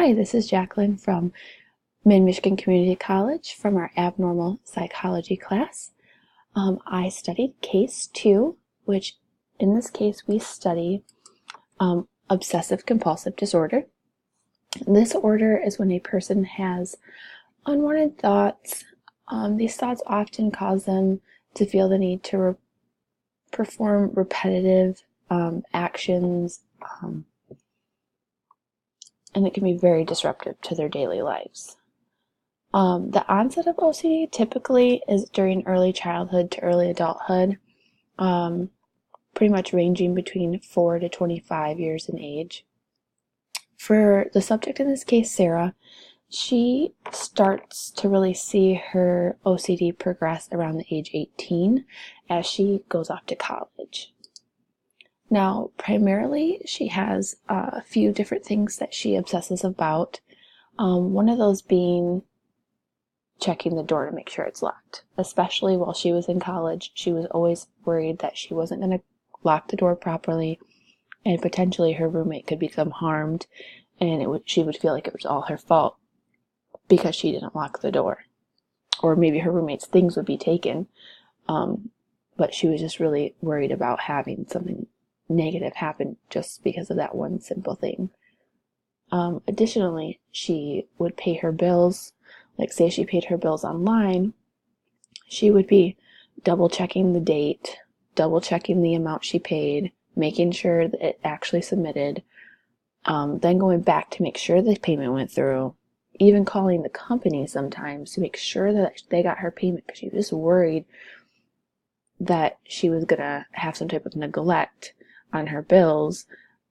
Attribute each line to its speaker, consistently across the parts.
Speaker 1: Hi, this is Jacqueline from Mid-Michigan Community College from our abnormal psychology class. I studied case 2, which in this case we study obsessive compulsive disorder. This disorder is when a person has unwanted thoughts. These thoughts often cause them to feel the need to perform repetitive actions, and it can be very disruptive to their daily lives. The onset of OCD typically is during early childhood to early adulthood, pretty much ranging between 4 to 25 years in age. For the subject in this case, Sarah, she starts to really see her OCD progress around the age 18 as she goes off to college. Now, primarily, she has a few different things that she obsesses about. One of those being checking the door to make sure it's locked. Especially while she was in college, she was always worried that she wasn't going to lock the door properly, and potentially her roommate could become harmed, and she would feel like it was all her fault because she didn't lock the door. Or maybe her roommate's things would be taken, but she was just really worried about having something negative happen just because of that one simple thing. Additionally, she would pay her bills. Like, say she paid her bills online, she would be double checking the date, double checking the amount she paid, making sure that it actually submitted, then going back to make sure the payment went through, even calling the company sometimes to make sure that they got her payment, because she was just worried that she was going to have some type of neglect on her bills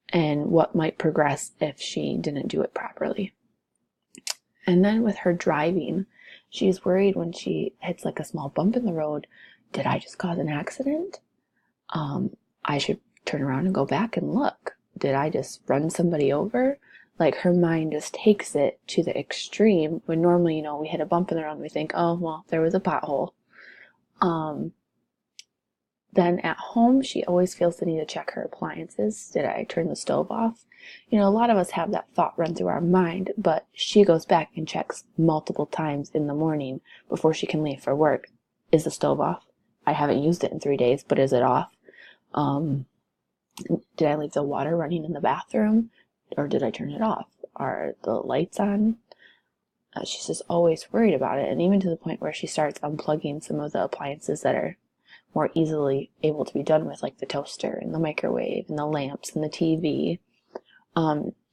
Speaker 1: and what might progress if she didn't do it properly. And then with her driving, she's worried when she hits like a small bump in the road, did I just cause an accident? I should turn around and go back and look. Did I just run somebody over? Like, her mind just takes it to the extreme when normally, we hit a bump in the road and we think, oh, well, there was a pothole. Then at home, she always feels the need to check her appliances. Did I turn the stove off? A lot of us have that thought run through our mind, but she goes back and checks multiple times in the morning before she can leave for work. Is the stove off? I haven't used it in 3 days, but is it off? Did I leave the water running in the bathroom, or did I turn it off? Are the lights on? She's just always worried about it, and even to the point where she starts unplugging some of the appliances that are more easily able to be done with, like the toaster and the microwave and the lamps and the TV.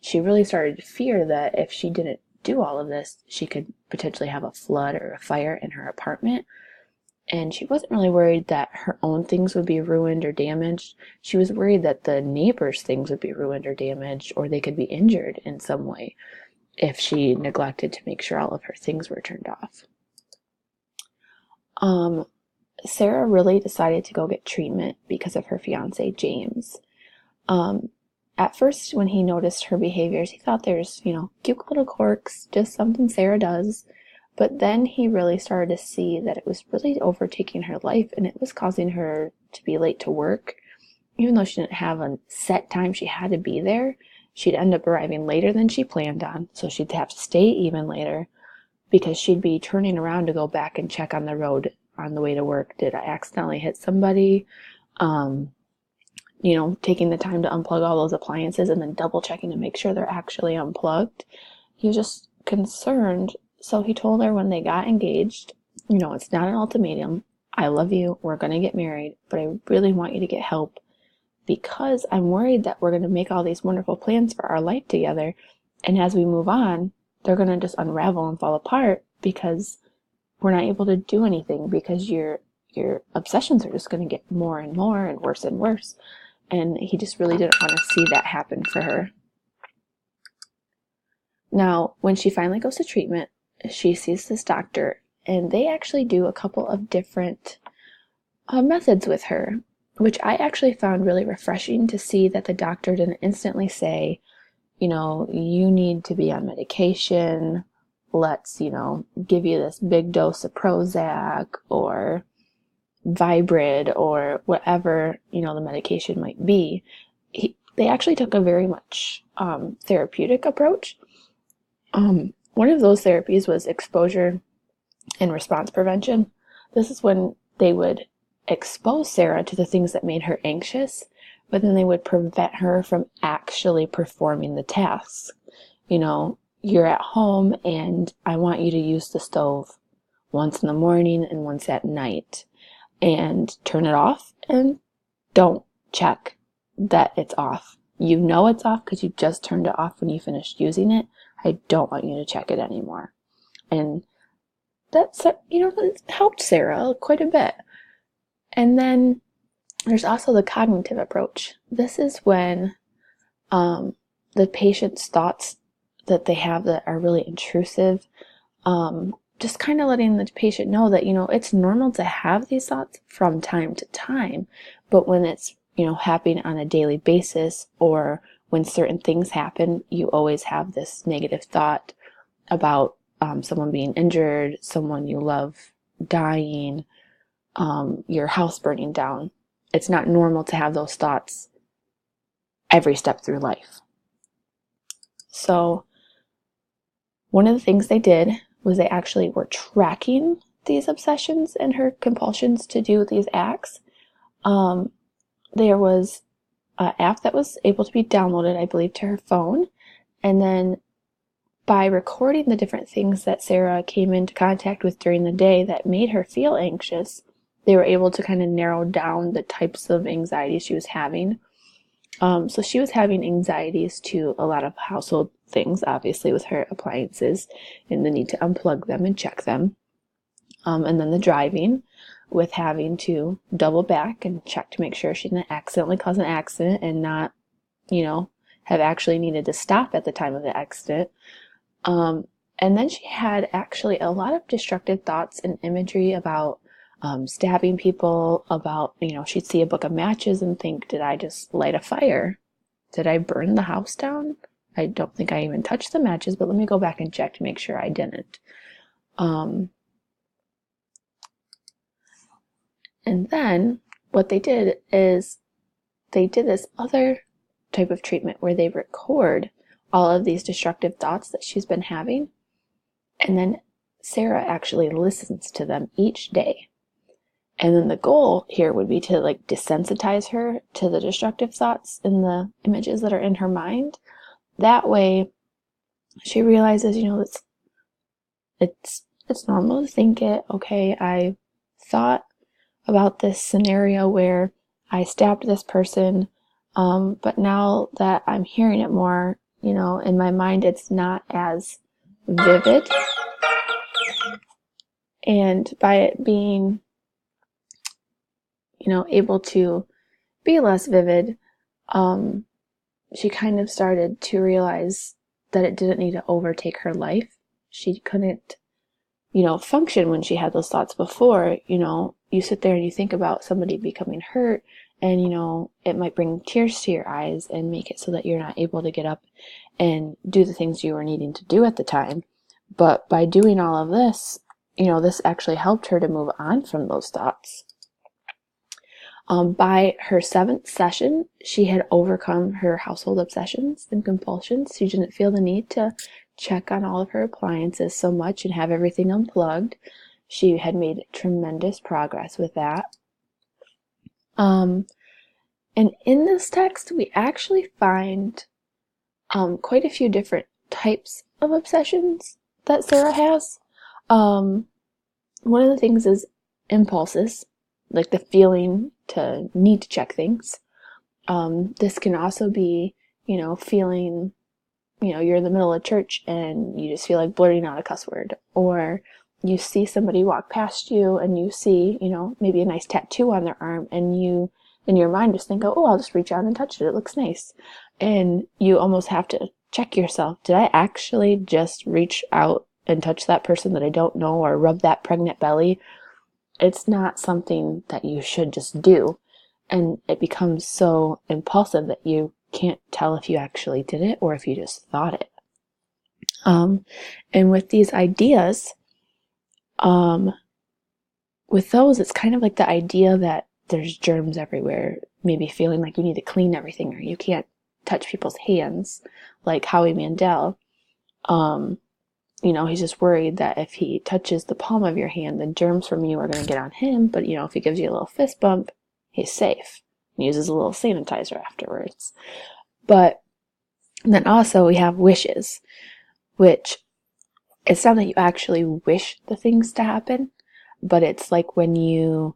Speaker 1: She really started to fear that if she didn't do all of this, she could potentially have a flood or a fire in her apartment. And she wasn't really worried that her own things would be ruined or damaged. She was worried that the neighbors' things would be ruined or damaged, or they could be injured in some way if she neglected to make sure all of her things were turned off. Sarah really decided to go get treatment because of her fiance, James. At first, when he noticed her behaviors, he thought there's, cute little quirks, just something Sarah does. But then he really started to see that it was really overtaking her life, and it was causing her to be late to work. Even though she didn't have a set time she had to be there, she'd end up arriving later than she planned on, so she'd have to stay even later because she'd be turning around to go back and check on the road on the way to work. Did I accidentally hit somebody? Taking the time to unplug all those appliances and then double checking to make sure they're actually unplugged. He was just concerned, so he told her when they got engaged, it's not an ultimatum. I love you, we're going to get married, but I really want you to get help because I'm worried that we're going to make all these wonderful plans for our life together, and as we move on, they're going to just unravel and fall apart because we're not able to do anything because your obsessions are just going to get more and more and worse and worse. And he just really didn't want to see that happen for her. Now, when she finally goes to treatment, she sees this doctor, and they actually do a couple of different methods with her, which I actually found really refreshing to see that the doctor didn't instantly say, you need to be on medication. Let's, give you this big dose of Prozac or Vibrid or whatever, the medication might be. They actually took a very much therapeutic approach. One of those therapies was exposure and response prevention. This is when they would expose Sarah to the things that made her anxious, but then they would prevent her from actually performing the tasks. You're at home and I want you to use the stove once in the morning and once at night, and turn it off and don't check that it's off. You know it's off because you just turned it off when you finished using it. I don't want you to check it anymore. And that's, it helped Sarah quite a bit. And then there's also the cognitive approach. This is when the patient's thoughts that they have that are really intrusive, just kind of letting the patient know that, it's normal to have these thoughts from time to time, but when it's, happening on a daily basis, or when certain things happen, you always have this negative thought about someone being injured, someone you love dying, your house burning down. It's not normal to have those thoughts every step through life. So one of the things they did was they actually were tracking these obsessions and her compulsions to do these acts. There was an app that was able to be downloaded, I believe, to her phone. And then by recording the different things that Sarah came into contact with during the day that made her feel anxious, they were able to kind of narrow down the types of anxiety she was having. So she was having anxieties to a lot of household things, obviously, with her appliances and the need to unplug them and check them. And then the driving, with having to double back and check to make sure she didn't accidentally cause an accident and not, have actually needed to stop at the time of the accident. And then she had actually a lot of destructive thoughts and imagery about stabbing people, about, she'd see a book of matches and think, did I just light a fire? Did I burn the house down? I don't think I even touched the matches, but let me go back and check to make sure I didn't. And then what they did is they did this other type of treatment where they record all of these destructive thoughts that she's been having. And then Sarah actually listens to them each day. And then the goal here would be to desensitize her to the destructive thoughts and the images that are in her mind. That way she realizes, it's normal to think it. Okay, I thought about this scenario where I stabbed this person, but now that I'm hearing it more, in my mind, it's not as vivid. And by it being, able to be less vivid, she kind of started to realize that it didn't need to overtake her life. She couldn't, function when she had those thoughts before. You sit there and you think about somebody becoming hurt, and, it might bring tears to your eyes and make it so that you're not able to get up and do the things you were needing to do at the time. But by doing all of this, this actually helped her to move on from those thoughts. By her 7th session, she had overcome her household obsessions and compulsions. She didn't feel the need to check on all of her appliances so much and have everything unplugged. She had made tremendous progress with that. And in this text, we actually find quite a few different types of obsessions that Sarah has. One of the things is impulses, like the feeling to need to check things. This can also be, feeling, you're in the middle of church and you just feel like blurting out a cuss word, or you see somebody walk past you and you see, maybe a nice tattoo on their arm, and you, in your mind, just think, oh, I'll just reach out and touch it. It looks nice. And you almost have to check yourself. Did I actually just reach out and touch that person that I don't know, or rub that pregnant belly? It's not something that you should just do. And it becomes so impulsive that you can't tell if you actually did it or if you just thought it. And with these ideas, with those, it's kind of like the idea that there's germs everywhere, maybe feeling like you need to clean everything or you can't touch people's hands, like Howie Mandel. He's just worried that if he touches the palm of your hand, then germs from you are going to get on him. But, if he gives you a little fist bump, he's safe. He uses a little sanitizer afterwards. But then also we have wishes, which it's not that you actually wish the things to happen, but it's like when you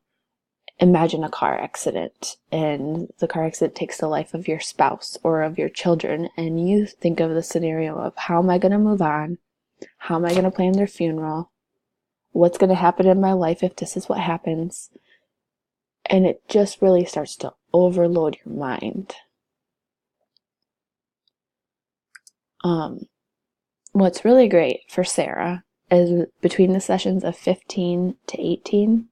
Speaker 1: imagine a car accident and the car accident takes the life of your spouse or of your children, and you think of the scenario of how am I going to move on? How am I going to plan their funeral? What's going to happen in my life if this is what happens? And it just really starts to overload your mind. What's really great for Sarah is between the sessions of 15 to 18,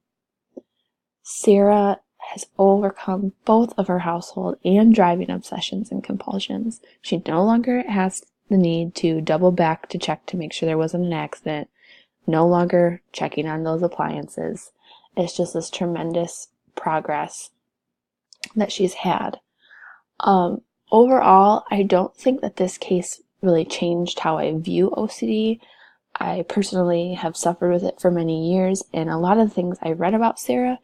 Speaker 1: Sarah has overcome both of her household and driving obsessions and compulsions. She no longer has the need to double back to check to make sure there wasn't an accident, no longer checking on those appliances. It's just this tremendous progress that she's had. Overall, I don't think that this case really changed how I view OCD. I personally have suffered with it for many years, and a lot of the things I read about Sarah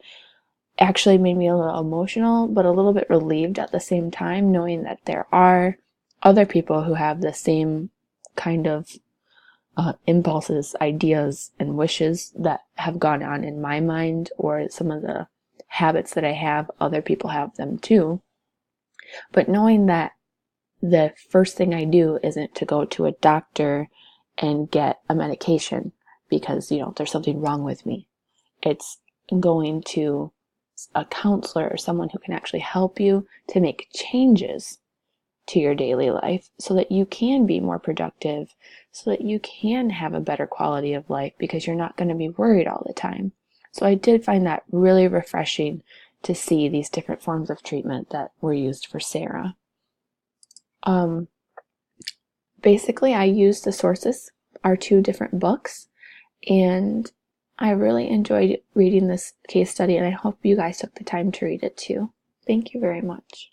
Speaker 1: actually made me a little emotional, but a little bit relieved at the same time, knowing that there are other people who have the same kind of impulses, ideas, and wishes that have gone on in my mind, or some of the habits that I have, other people have them too. But knowing that the first thing I do isn't to go to a doctor and get a medication because, there's something wrong with me. It's going to a counselor or someone who can actually help you to make changes to your daily life so that you can be more productive, so that you can have a better quality of life because you're not going to be worried all the time. So I did find that really refreshing to see these different forms of treatment that were used for Sarah. Basically, I used the sources, our 2 different books, and I really enjoyed reading this case study, and I hope you guys took the time to read it too. Thank you very much.